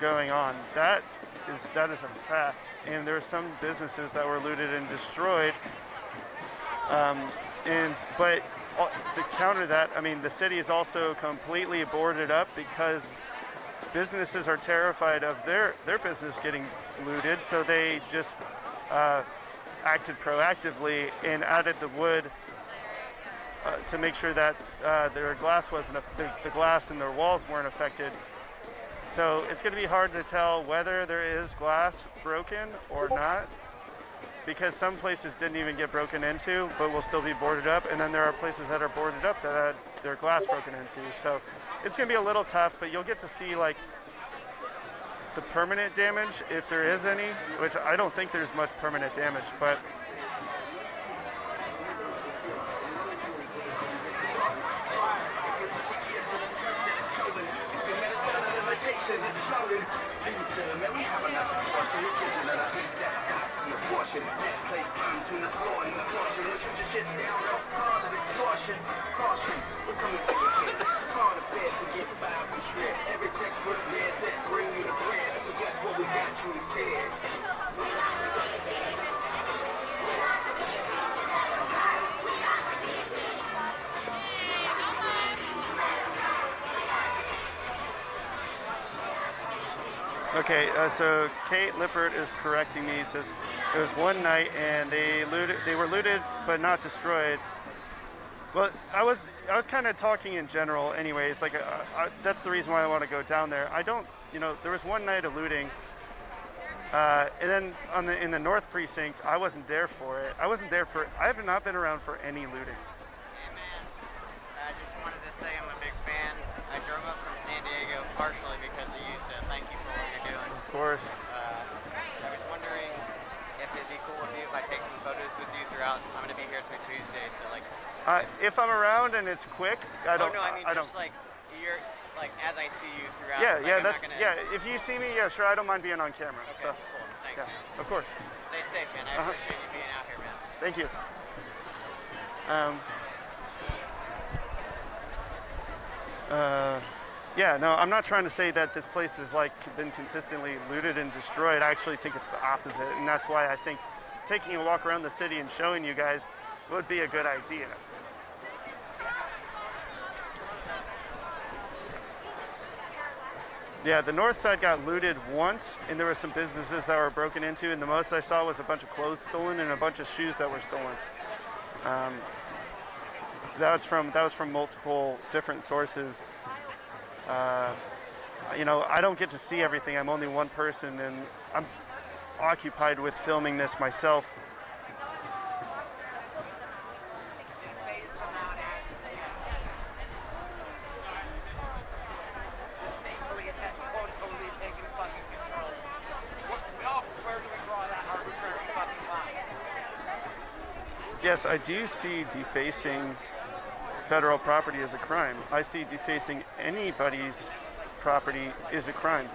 going on. That is a fact. And there are some businesses that were looted and destroyed. But to counter that, I mean, the city is also completely boarded up because businesses are terrified of their business getting looted, so they just acted proactively and added the wood to make sure that their glass the glass and their walls weren't affected. So it's going to be hard to tell whether there is glass broken or not, because some places didn't even get broken into, but will still be boarded up, and then there are places that are boarded up that had their glass broken into. So it's going to be a little tough, but you'll get to see like the permanent damage, if there is any, which I don't think there's much permanent damage, but okay, so Kate Lippert is correcting me. Says it was one night and they were looted but not destroyed. Well, I was kind of talking in general, anyways. Like that's the reason why I want to go down there. I don't, there was one night of looting, and then in the North Precinct, I wasn't there for it. I have not been around for any looting. Hey man, I just wanted to say I'm a big fan. I drove up from San Diego partially because of you, so thank you for what you're doing. Of course. I was wondering if it'd be cool with you if I take some photos with you throughout. I'm going to be here through Tuesday, so like. If I'm around and it's quick, I don't. Oh no, I mean just like you're like as I see you throughout. Yeah, like, yeah, If you see me, yeah, sure, I don't mind being on camera. Okay, so. Cool. Thanks, Yeah, man. of course. Stay safe, man. I appreciate you being out here, man. Thank you. Yeah, no, I'm not trying to say that this place has like been consistently looted and destroyed. I actually think it's the opposite, and that's why I think taking a walk around the city and showing you guys would be a good idea. Yeah, the north side got looted once, and there were some businesses that were broken into, and the most I saw was a bunch of clothes stolen and a bunch of shoes that were stolen. That was from multiple different sources. I don't get to see everything. I'm only one person, and I'm occupied with filming this myself. Yes, I do see defacing federal property as a crime. I see defacing anybody's property is a crime.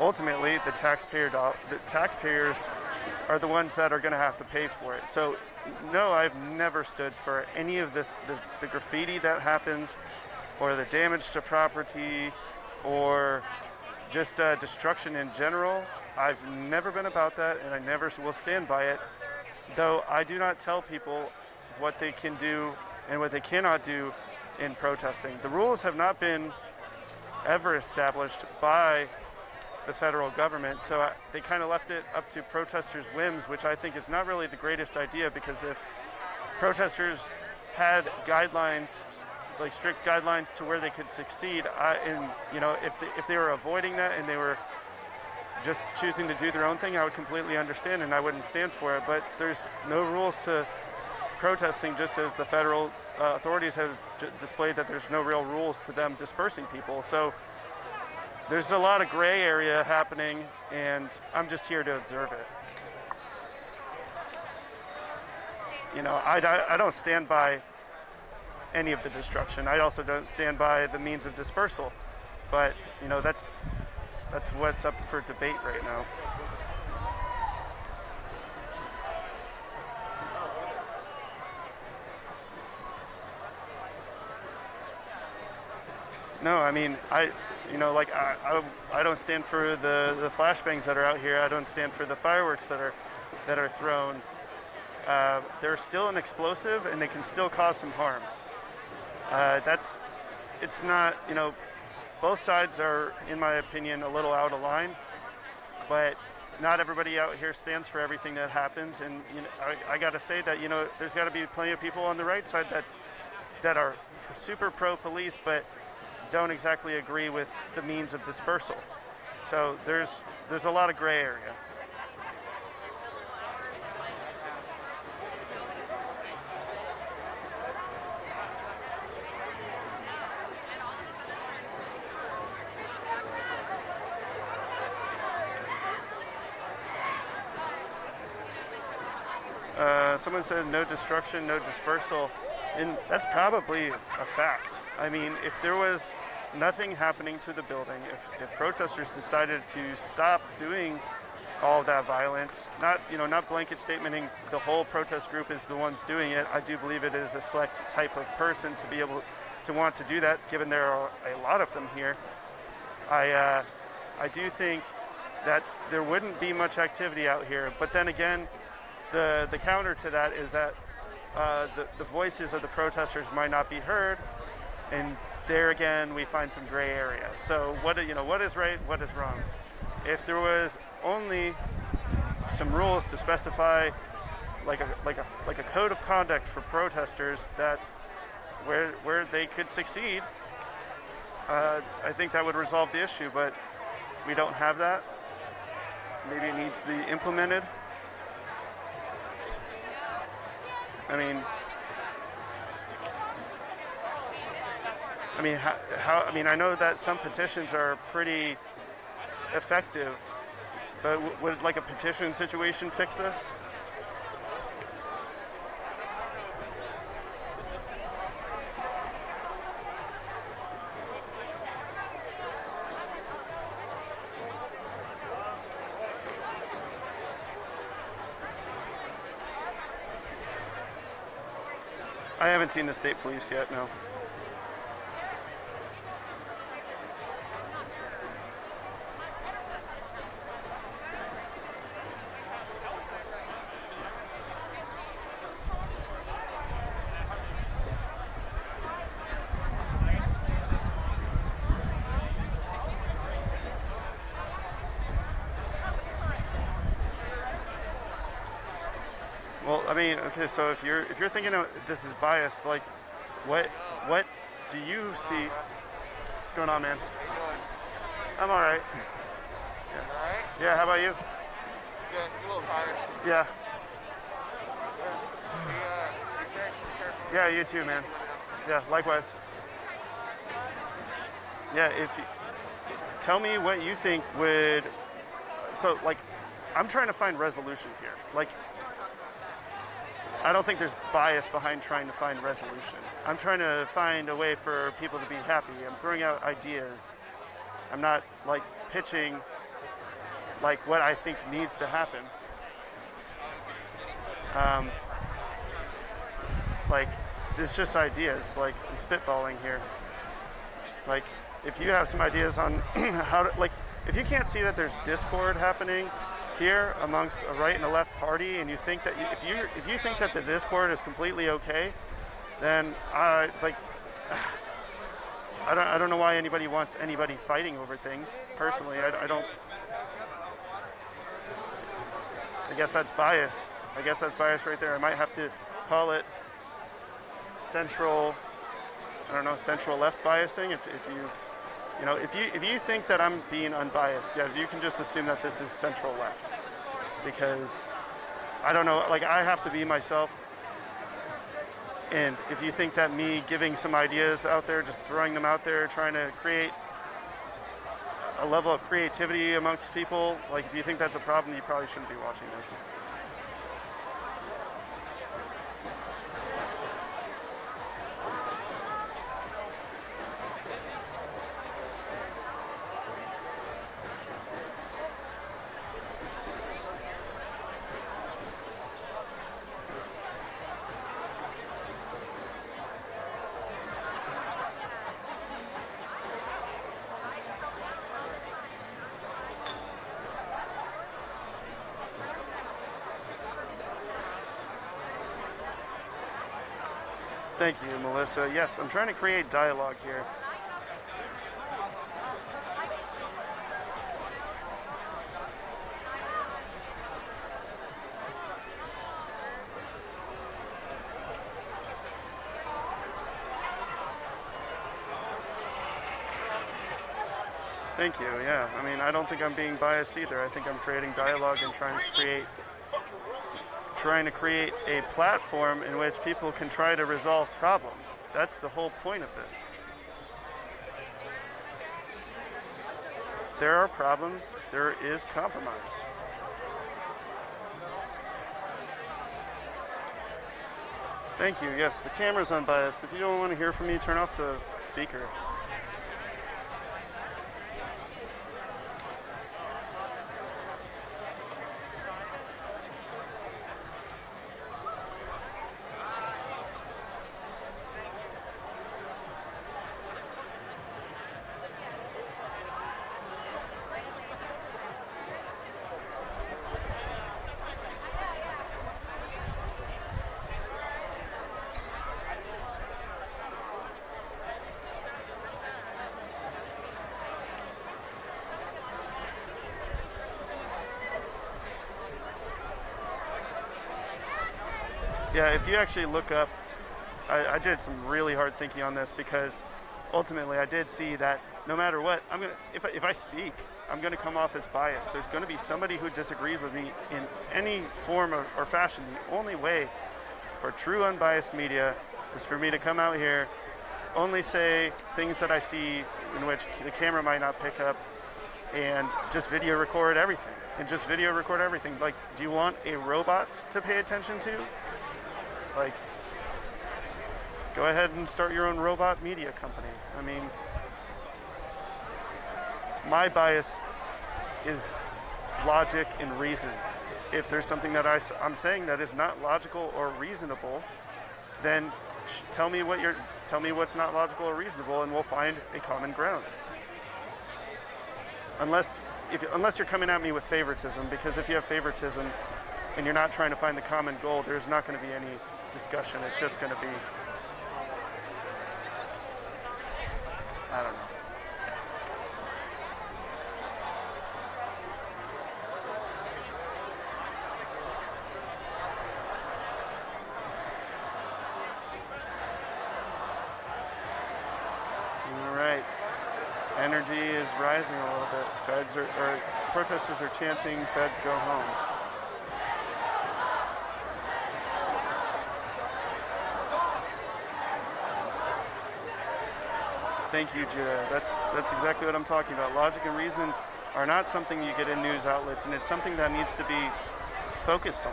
Ultimately, the taxpayers are the ones that are going to have to pay for it. So, no, I've never stood for any of this, the graffiti that happens, or the damage to property, or just destruction in general. I've never been about that, and I never will stand by it. Though I do not tell people what they can do and what they cannot do in protesting. The rules have not been ever established by the federal government, so they kind of left it up to protesters' whims, which I think is not really the greatest idea, because if protesters had guidelines, like strict guidelines to where they could succeed, if they were avoiding that and they were just choosing to do their own thing, I would completely understand and I wouldn't stand for it. But there's no rules to protesting, just as the federal authorities have displayed that there's no real rules to them dispersing people. So there's a lot of gray area happening, and I'm just here to observe it. I don't stand by any of the destruction. I also don't stand by the means of dispersal. But, that's what's up for debate right now. No, I mean, like I don't stand for the flashbangs that are out here. I don't stand for the fireworks that are thrown. They're still an explosive, and they can still cause some harm. It's not, both sides are, in my opinion, a little out of line, but not everybody out here stands for everything that happens. And I got to say that there's got to be plenty of people on the right side that are super pro-police, but don't exactly agree with the means of dispersal. So there's a lot of gray area. Someone said no destruction, no dispersal, and that's probably a fact. I mean, if there was nothing happening to the building, if protesters decided to stop doing all of that violence, not blanket statementing the whole protest group is the ones doing it. I do believe it is a select type of person to be able to want to do that, given there are a lot of them here. I do think that there wouldn't be much activity out here, but then again, the counter to that is that the voices of the protesters might not be heard, and there again we find some gray area. So what is right, what is wrong? If there was only some rules to specify, like a code of conduct for protesters that where they could succeed, I think that would resolve the issue. But we don't have that. Maybe it needs to be implemented. I mean, I know that some petitions are pretty effective, but would like a petition situation fix this? I haven't seen the state police yet, no. Well, I mean, okay, so if you're thinking this is biased, like, what do you see? What's going on, man? I'm all right. Yeah. All right? Yeah, how about you? Good. A little tired. Yeah. Be safe. Be careful. Yeah, you too, man. Yeah, likewise. Yeah, tell me what you think would. So, like, I'm trying to find resolution here. Like, I don't think there's bias behind trying to find resolution. I'm trying to find a way for people to be happy. I'm throwing out ideas. I'm not like pitching like what I think needs to happen. Like, it's just ideas, like I'm spitballing here. Like, if you have some ideas on how to, like, if you can't see that there's discord happening here amongst a right and a left party, and you think that if you think that the discord is completely okay, then I don't know why anybody wants anybody fighting over things. Personally, I don't. I guess that's bias. I guess that's bias right there. I might have to call it central. I don't know, central left biasing. If you think that I'm being unbiased, yeah, you can just assume that this is central left, because I don't know, like, I have to be myself. And if you think that me giving some ideas out there, just throwing them out there, trying to create a level of creativity amongst people, like, if you think that's a problem, you probably shouldn't be watching this. Thank you, Melissa. Yes, I'm trying to create dialogue here. Thank you, yeah. I mean, I don't think I'm being biased either. I think I'm creating dialogue and trying to create a platform in which people can try to resolve problems. That's the whole point of this. There are problems, there is compromise. Thank you, yes, the camera's unbiased. If you don't want to hear from me, turn off the speaker. Yeah, if you actually look up, I did some really hard thinking on this because ultimately I did see that no matter what, if I speak, I'm gonna come off as biased. There's gonna be somebody who disagrees with me in any form or fashion. The only way for true unbiased media is for me to come out here, only say things that I see in which the camera might not pick up, and just video record everything. Like, do you want a robot to pay attention to? Like, go ahead and start your own robot media company. I mean, my bias is logic and reason. If there's something that I'm saying that is not logical or reasonable, then tell me what's not logical or reasonable, and we'll find a common ground. Unless you're coming at me with favoritism, because if you have favoritism and you're not trying to find the common goal, there's not going to be any discussion. It's just going to be, I don't know. All right. Energy is rising a little bit. Protesters are chanting, "Feds go home." Thank you, Judah. That's exactly what I'm talking about. Logic and reason are not something you get in news outlets, and it's something that needs to be focused on.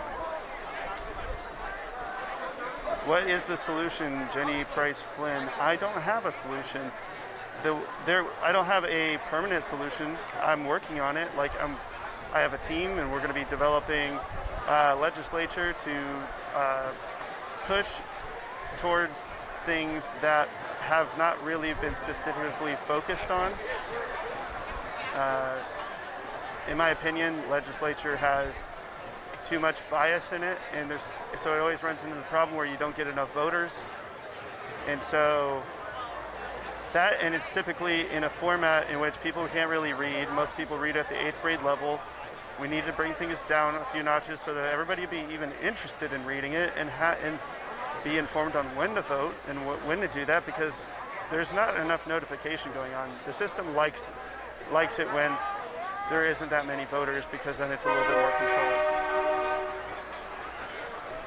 What is the solution, Jenny Price Flynn? I don't have a solution. I don't have a permanent solution. I'm working on it. I have a team, and we're going to be developing legislature to push towards things that have not really been specifically focused on. In my opinion, legislature has too much bias in it, and so it always runs into the problem where you don't get enough voters. And so and it's typically in a format in which people can't really read. Most people read at the 8th grade level. We need to bring things down a few notches so that everybody be even interested in reading it and be informed on when to vote and when to do that, because there's not enough notification going on. The system likes it when there isn't that many voters, because then it's a little bit more controlled.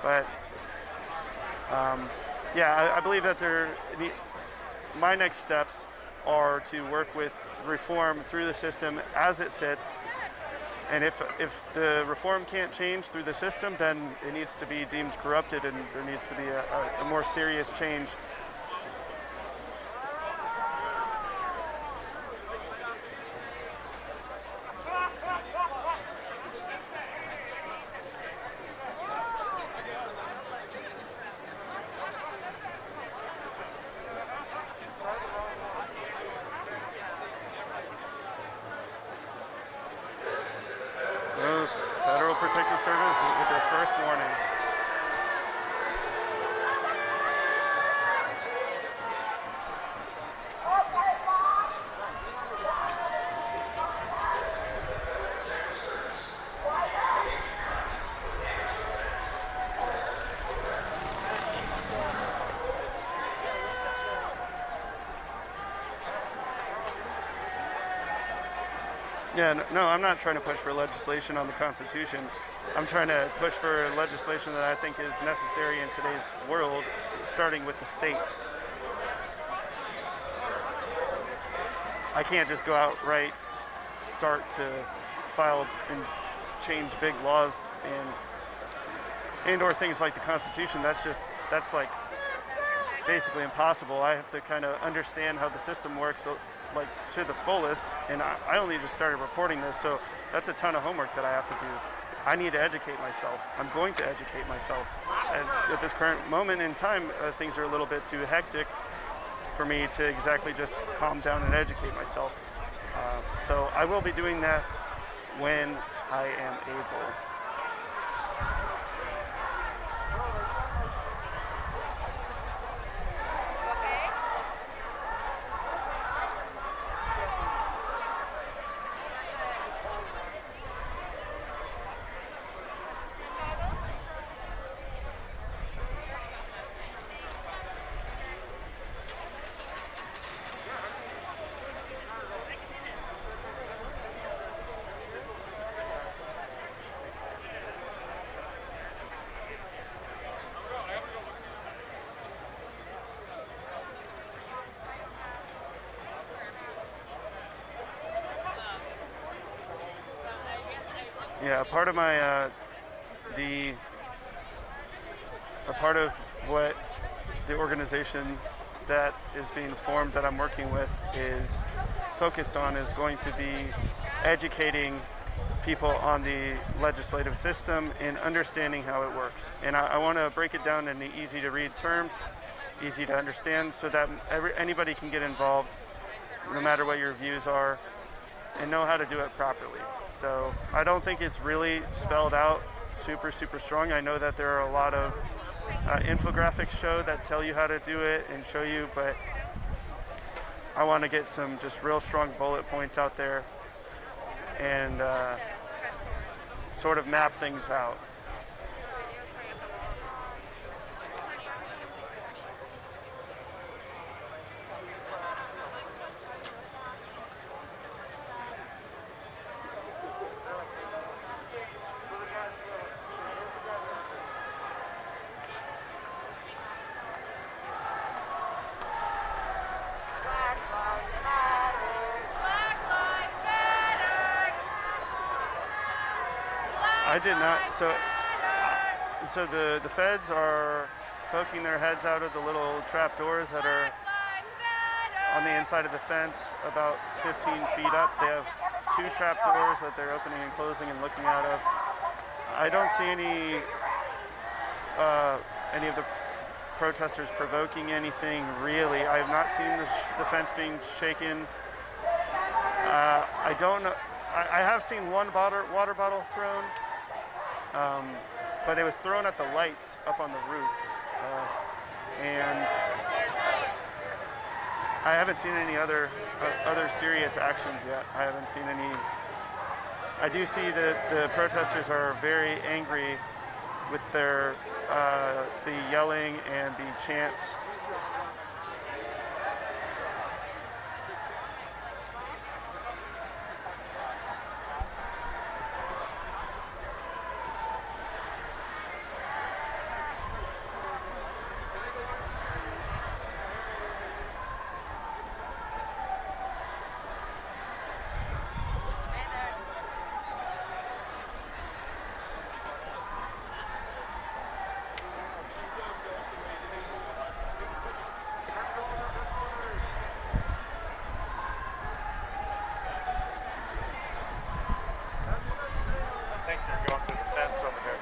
But I believe that my next steps are to work with reform through the system as it sits. And if the reform can't change through the system, then it needs to be deemed corrupted, and there needs to be a more serious change. Federal Protective Service with their first warning. Yeah, no, I'm not trying to push for legislation on the Constitution. I'm trying to push for legislation that I think is necessary in today's world, starting with the state. I can't just go outright, start to file and change big laws and or things like the Constitution. That's like basically impossible. I have to kind of understand how the system works, so, like to the fullest. And I only just started reporting this, so that's a ton of homework that I have to do. I need to educate myself. I'm going to educate myself. And at this current moment in time, things are a little bit too hectic for me to exactly just calm down and educate myself. So I will be doing that when I am able. Yeah, part of my a part of what the organization that is being formed that I'm working with is focused on is going to be educating people on the legislative system and understanding how it works. And I want to break it down in easy to read terms, easy to understand, so that anybody can get involved, no matter what your views are, and know how to do it properly. So I don't think it's really spelled out super strong. I know that there are a lot of infographics that tell you how to do it and show you, but I want to get some just real strong bullet points out there and sort of map things out. I did not. So the feds are poking their heads out of the little trap doors that are on the inside of the fence, about 15 feet up. They have 2 trap doors that they're opening and closing and looking out of. I don't see any of the protesters provoking anything really. I have not seen the fence being shaken. I don't know. I have seen one water bottle thrown. But it was thrown at the lights up on the roof, and I haven't seen any other serious actions yet. I haven't seen any. I do see that the protesters are very angry with their the yelling and the chants.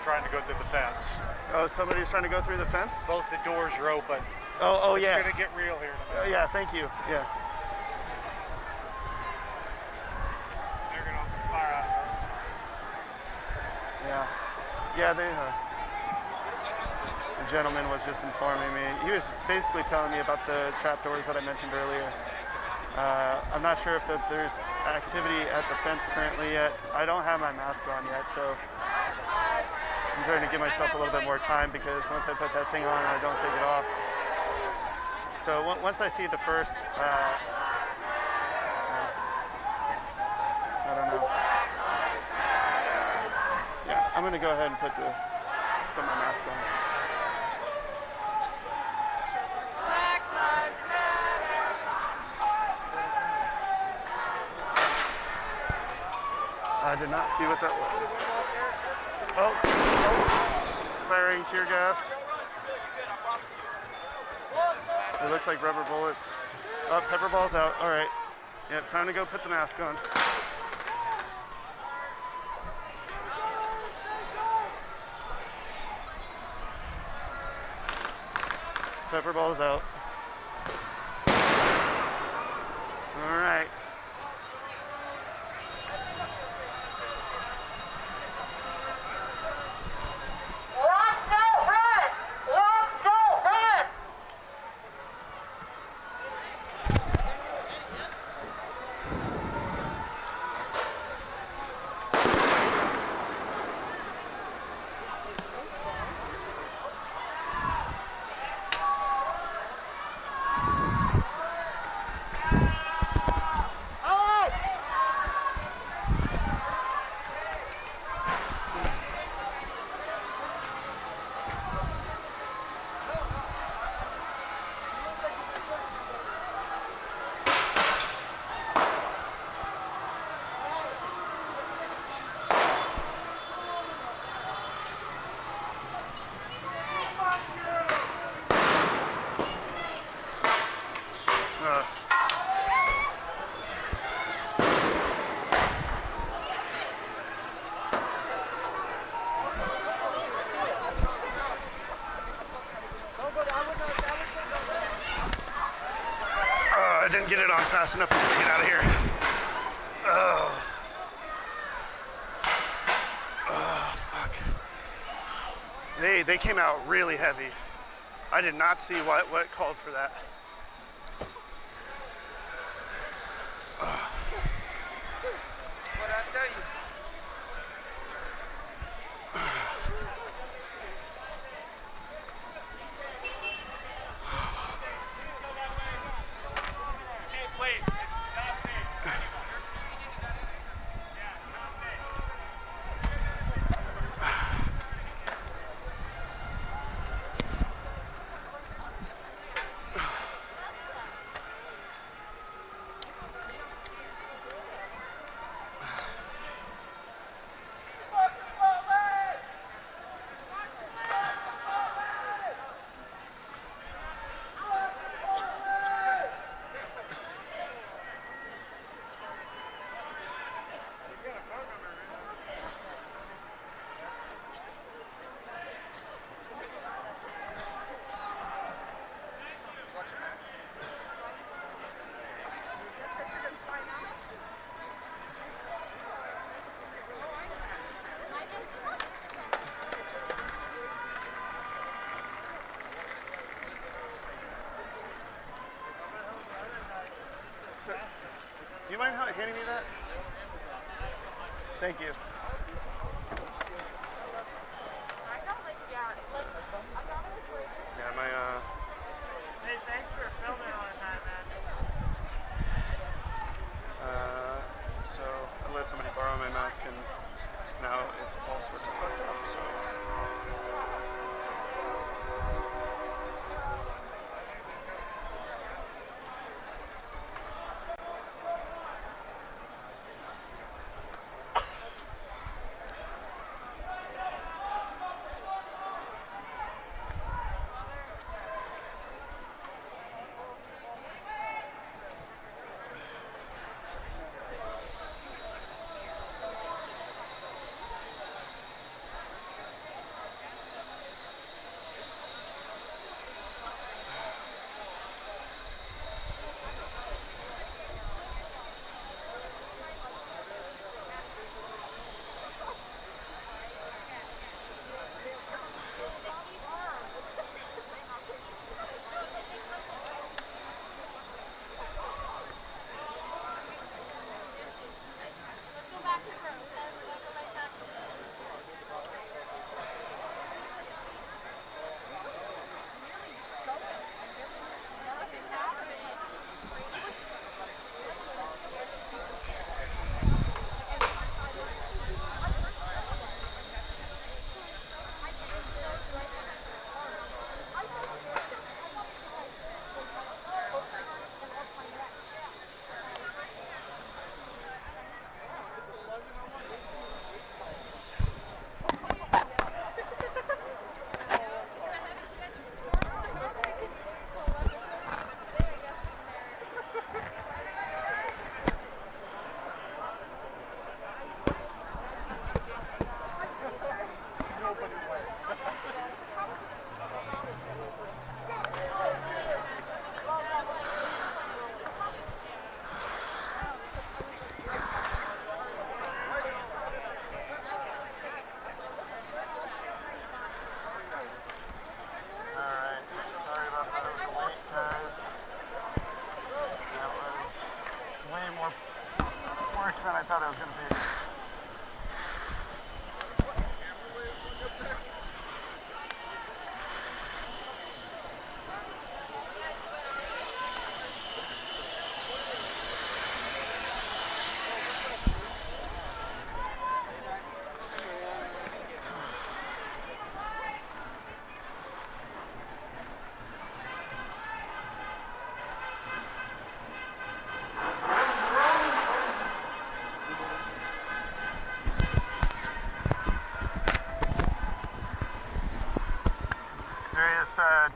Trying to go through the fence. Oh, somebody's trying to go through the fence? Both the doors are open. Oh, yeah. It's going to get real here. Yeah, thank you. Yeah. They're going to open fire out. Yeah. Yeah, the gentleman was just informing me. He was basically telling me about the trapdoors that I mentioned earlier. I'm not sure if there's activity at the fence currently yet. I don't have my mask on yet, so I'm trying to give myself a little bit more time, because once I put that thing on, I don't take it off. So once I see the first, I don't know. going to go ahead and put my mask on. Black Lives Matter. I did not see what that was. Oh, firing tear gas. It looks like rubber bullets. Oh, pepper ball's out. All right. Yep, time to go put the mask on. Pepper ball's out. All right. Walk, don't run! Walk, don't run! I didn't get it on fast enough to get out of here. Oh. Oh, fuck. They came out really heavy. I did not see what called for that. What I tell you? Hey, please. It's not me. Yeah, it's not me. So, do you mind handing me that? Thank you. Yeah, my Hey, thanks for filming all the time, man. so I let somebody borrow my mask and now it's all sorts of fucked up, so.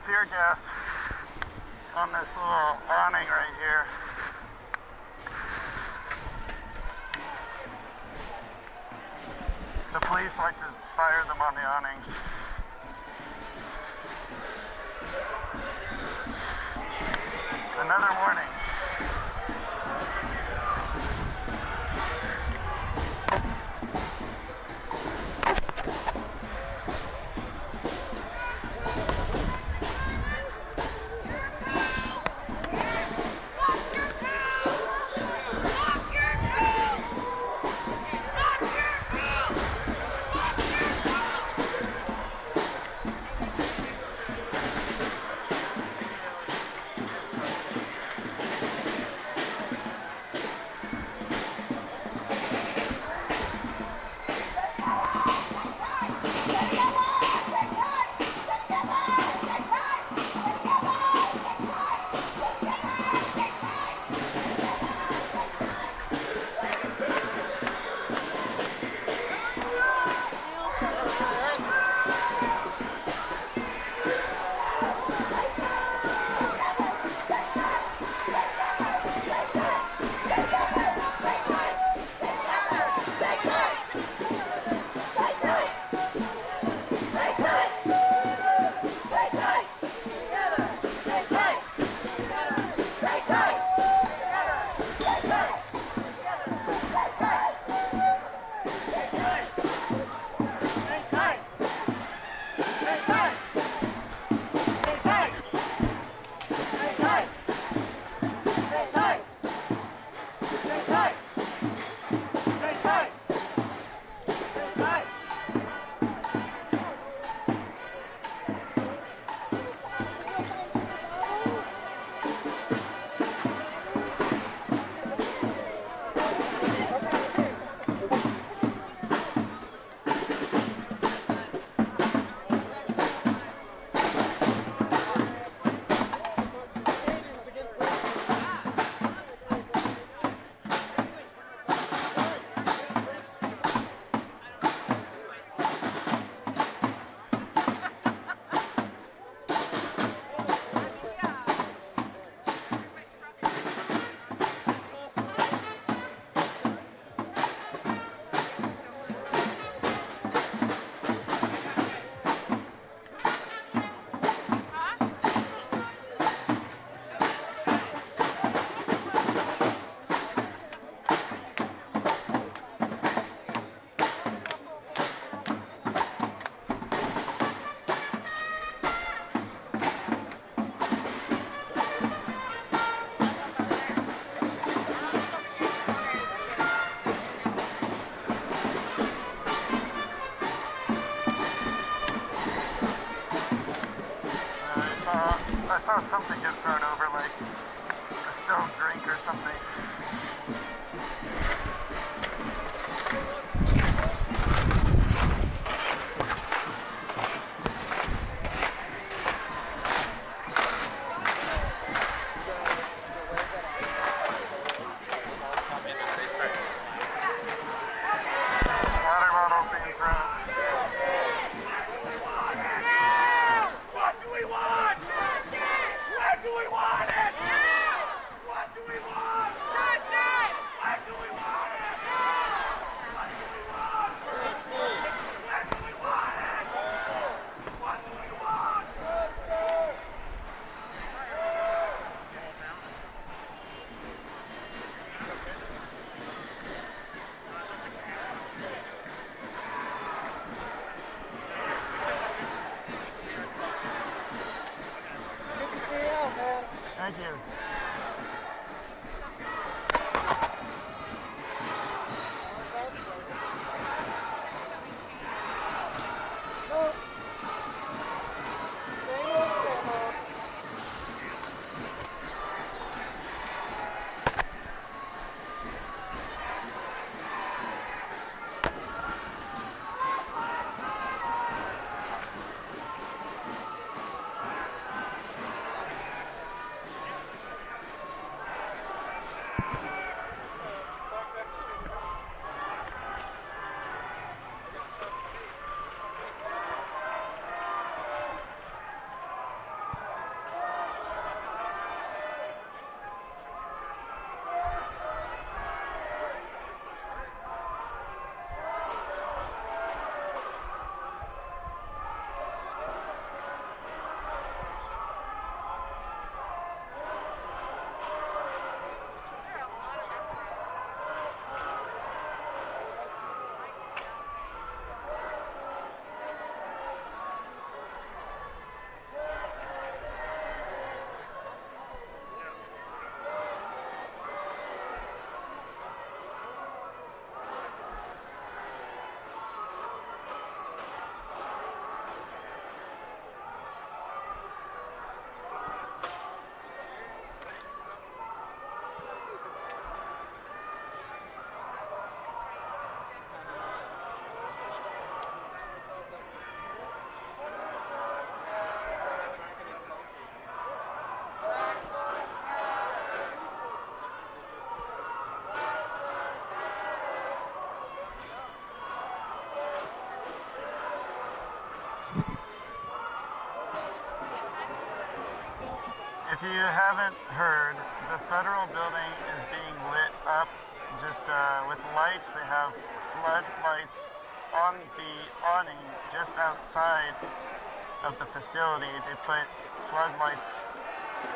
tear gas on this little awning right here. The police like to fire them on the awnings. Another warning. I saw something get thrown over, like a spilled drink or something. Water bottles being thrown. What do we want? When do we want it? What do we want? When do we want it? What do we want? When do we want it? What do we want? you haven't heard, the federal building is being lit up just with lights. They have flood lights on the awning just outside of the facility. They put floodlights.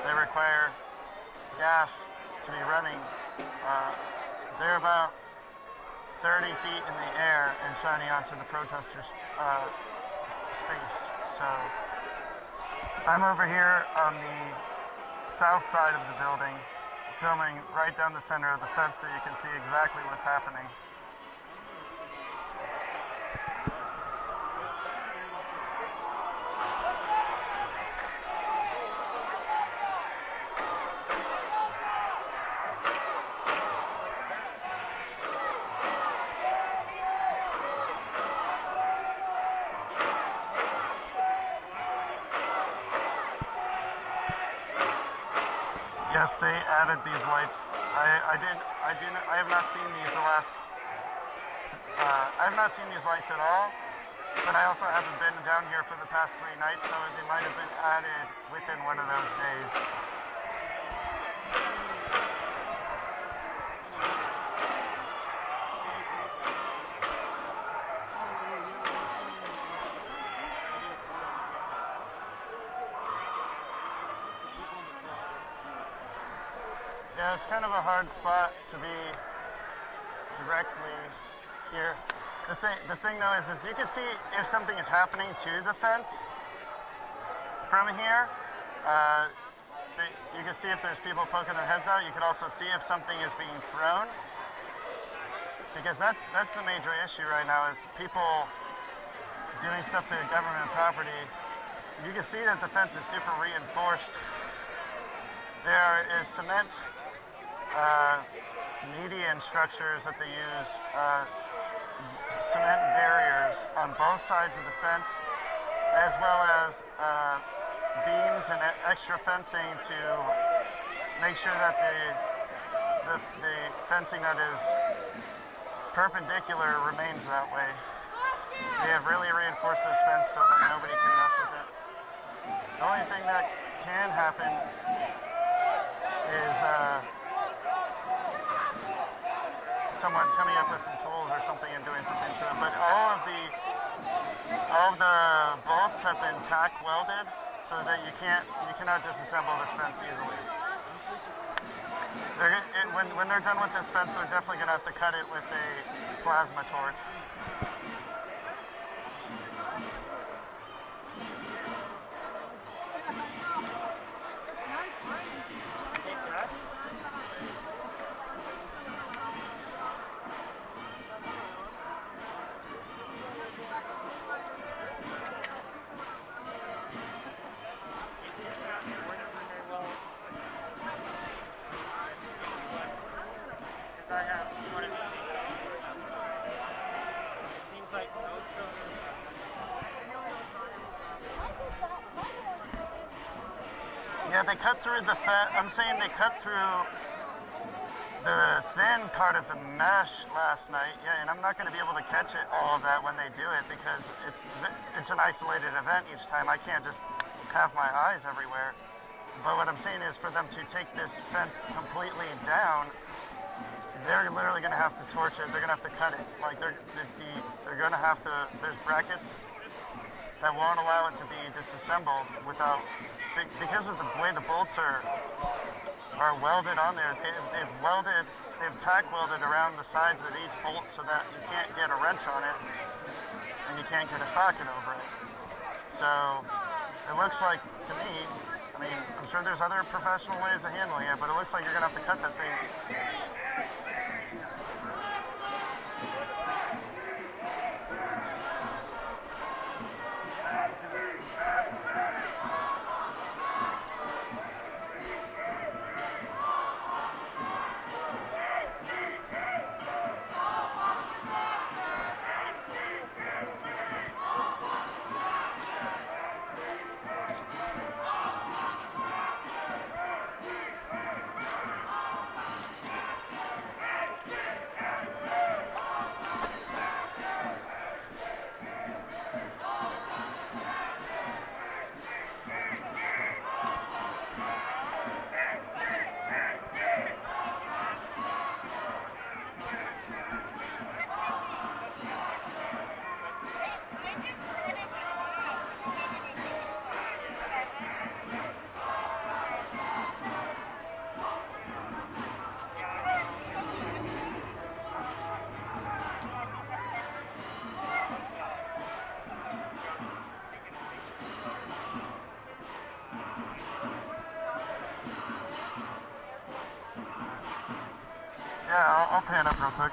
They require gas to be running. They're about 30 feet in the air and shining onto the protesters' space. So I'm over here on the south side of the building, filming right down the center of the fence so you can see exactly what's happening. Yes, they added these lights. I have not seen these I have not seen these lights at all, but I also haven't been down here for the past 3 nights, so they might have been added within one of those days. Yeah, it's kind of a hard spot to be directly here. The thing though is you can see if something is happening to the fence from here. You can see if there's people poking their heads out. You can also see if something is being thrown, because that's the major issue right now, is people doing stuff to government property. You can see that the fence is super reinforced. There is cement median structures that they use, cement barriers on both sides of the fence, as well as beams and extra fencing to make sure that the fencing that is perpendicular remains that way. They have really reinforced this fence so that nobody can mess with it. The only thing that can happen is someone coming up with some tools or something and doing something to it. But all of the bolts have been tack welded so that you cannot disassemble this fence easily. When they're done with this fence, they're definitely going to have to cut it with a plasma torch. Yeah, they cut through the I'm saying they cut through the thin part of the mesh last night. Yeah, and I'm not going to be able to catch all of that when they do it, because it's an isolated event each time. I can't just have my eyes everywhere. But what I'm saying is, for them to take this fence completely down, they're literally going to have to torch it. They're going to have to cut it. Like they're going to have to. There's brackets that won't allow it to be disassembled without, because of the way the bolts are welded on there. They've tack welded around the sides of each bolt so that you can't get a wrench on it and you can't get a socket over it. So it looks like, to me, I mean, I'm sure there's other professional ways of handling it, but it looks like you're gonna have to cut that thing. I'll pan up real quick.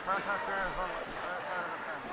Protester is on the other side of the fence.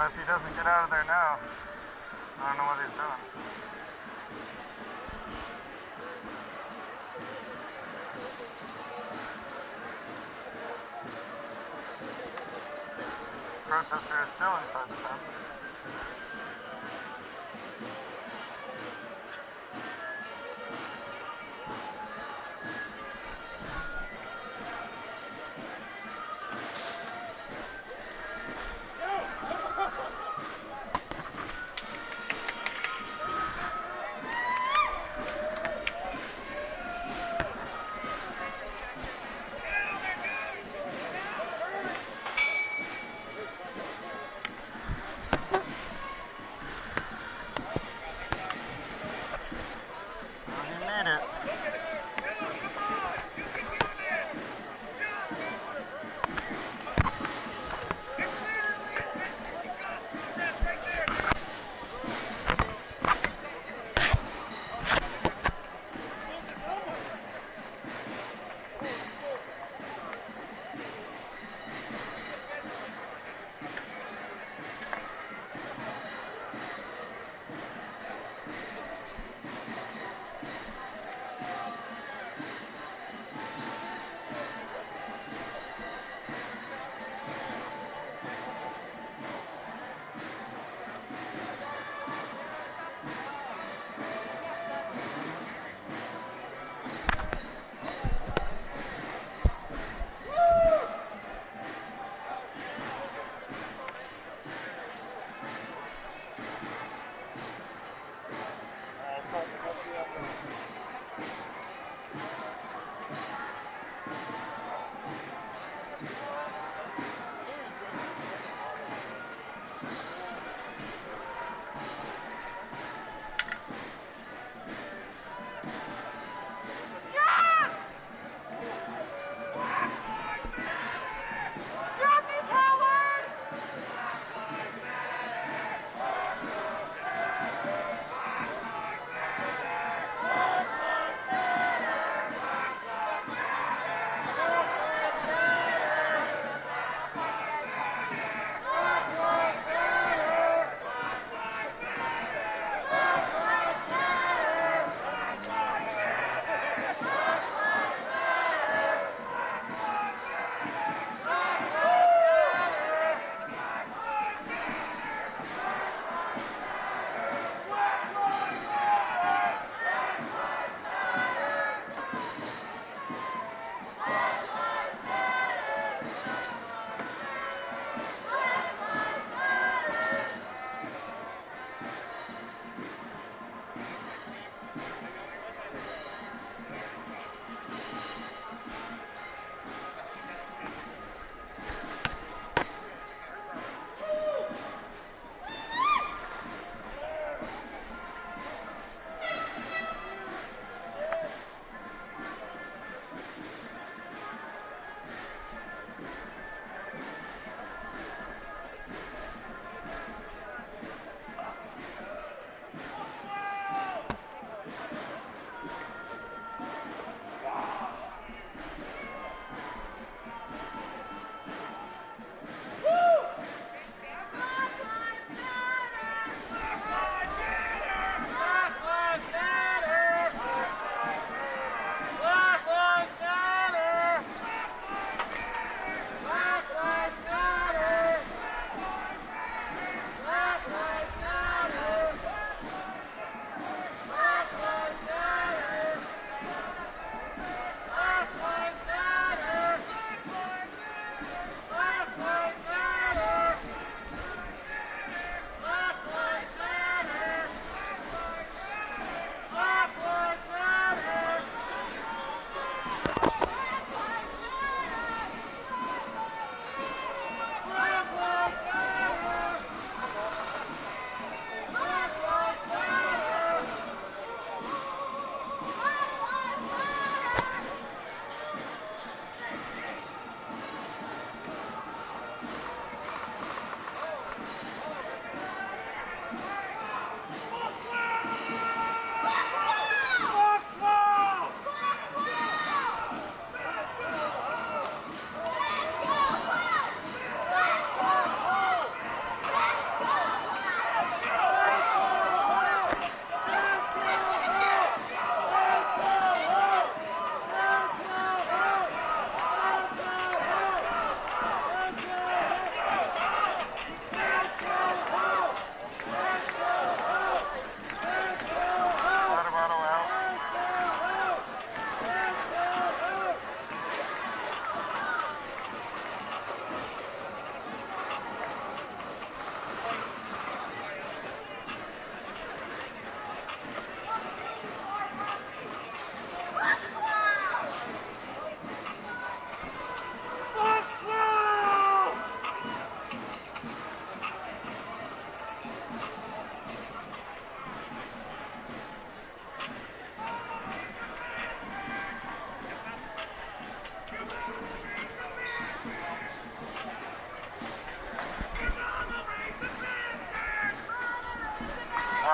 If he doesn't get out of there now, I don't know what he's doing. Protester is still inside the fence.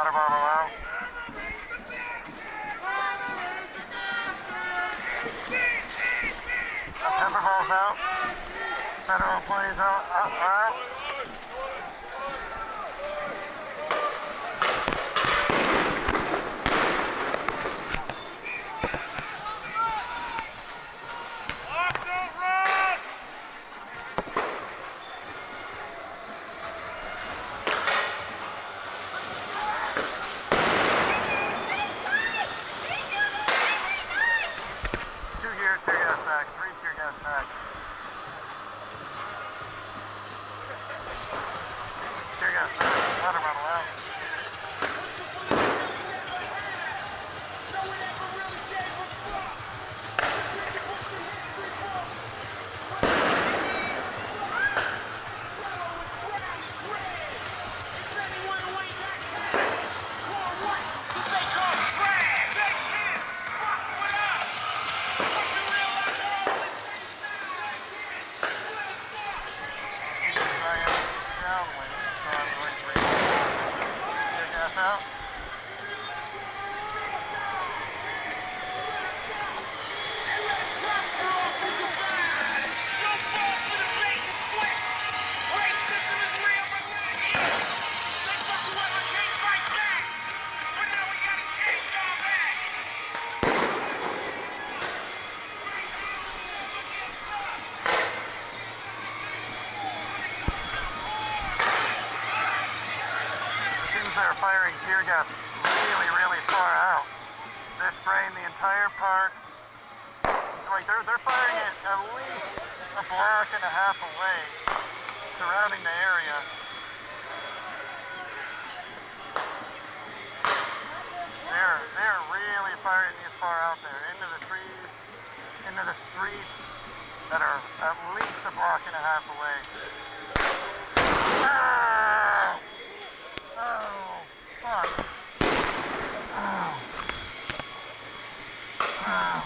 Water bottle out. Pepper balls out. Federal employees out. They're firing tear gas really far out. They're spraying the entire park. Like they're firing it at least a block and a half away, surrounding the area. They're really firing these far out there, into the trees, into the streets that are at least a block and a half away. Ah! Oh, fuck. Oh. Oh.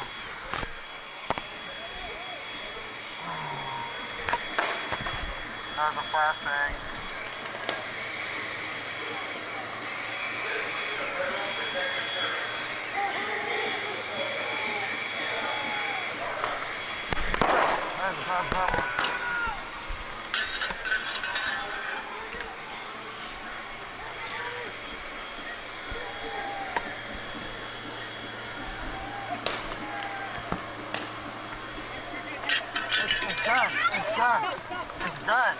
That was a flashbang. That's not trouble. It's done. It's done. It's done.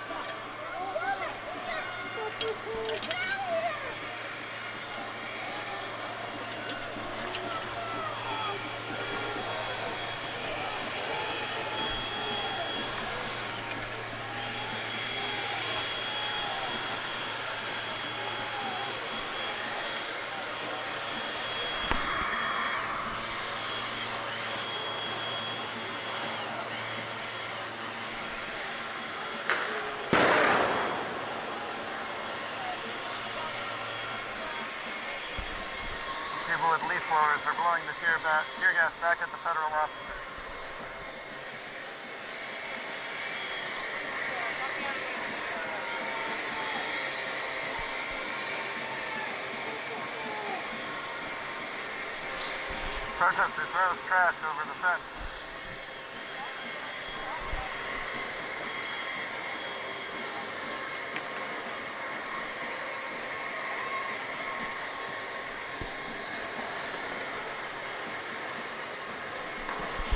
People with leaf blowers are blowing the tear gas back at the federal officers. Protester throws trash over the fence.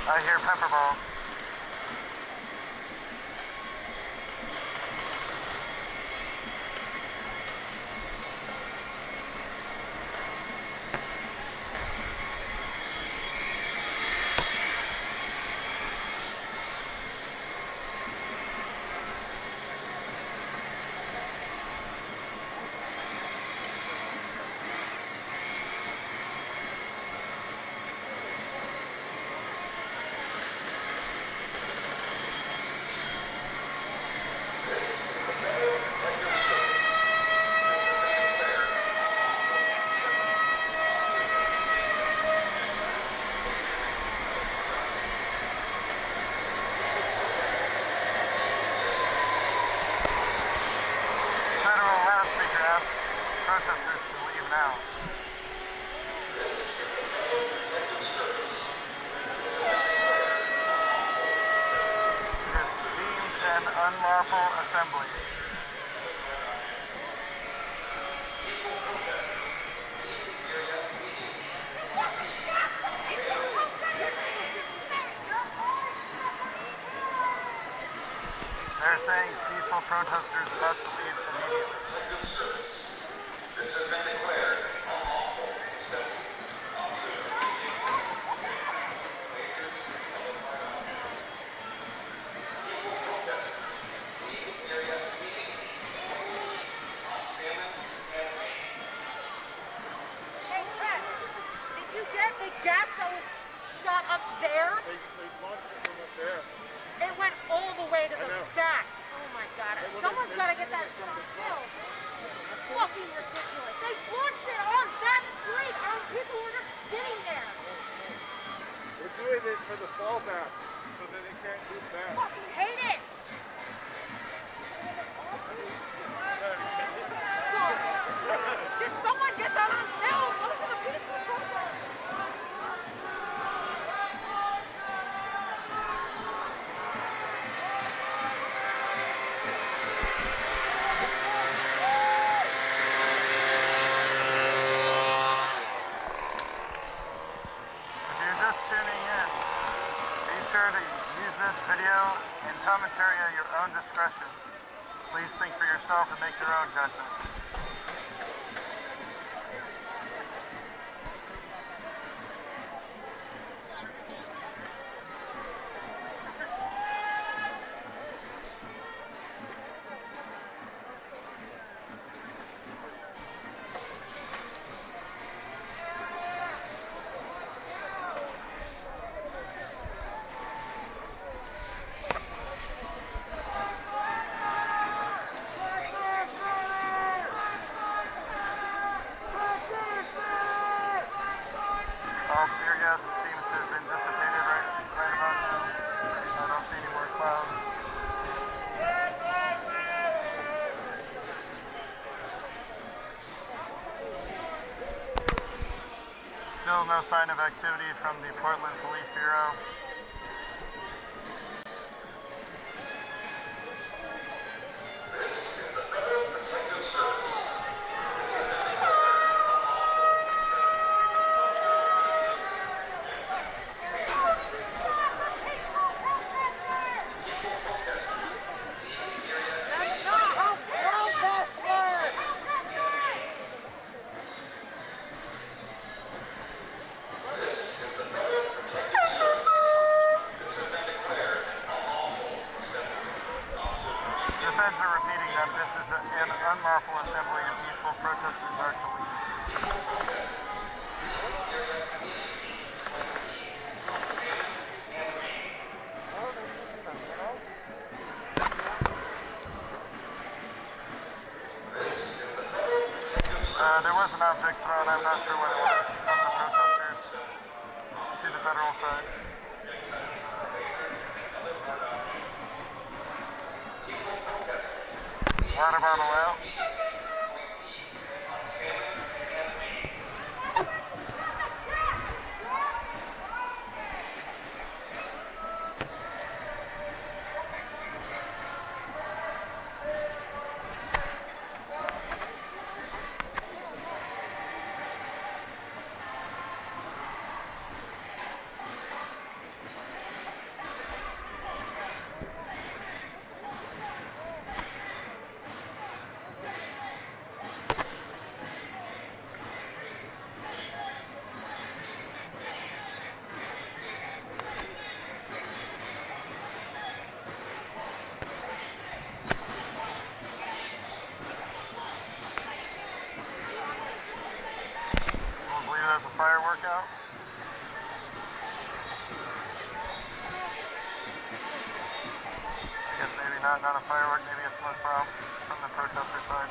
I hear pepper balls. protesters to leave now. It is deemed an unlawful assembly. They're saying peaceful protesters must leave immediately. This has been declared unlawful. Hey, Chris, did you get the gas that was shot up there? They launched it from up there. It went all the way to the know. back. Oh my God. Someone's got to get that shot killed. That's fucking ridiculous. They launched it on that street and people were just sitting there. We're doing this for the fallback, so that they can't move back. Fucking hate it. Sorry. Did someone get that on film? Those are the peaceful protesters. If you're just tuning in, be sure to use this video and commentary at your own discretion. Please think for yourself and make your own judgments. All tear gas seems to have been dissipated right about now. I don't see any more clouds. Still no sign of activity from the Portland Police Bureau. The feds are repeating that this is an unlawful assembly and peaceful protesters are to leave. There was an object thrown, I'm not sure what it was, from the protesters to the federal side. Water bottle out. As a firework out. I guess maybe not a firework, maybe a smoke bomb from the protester side.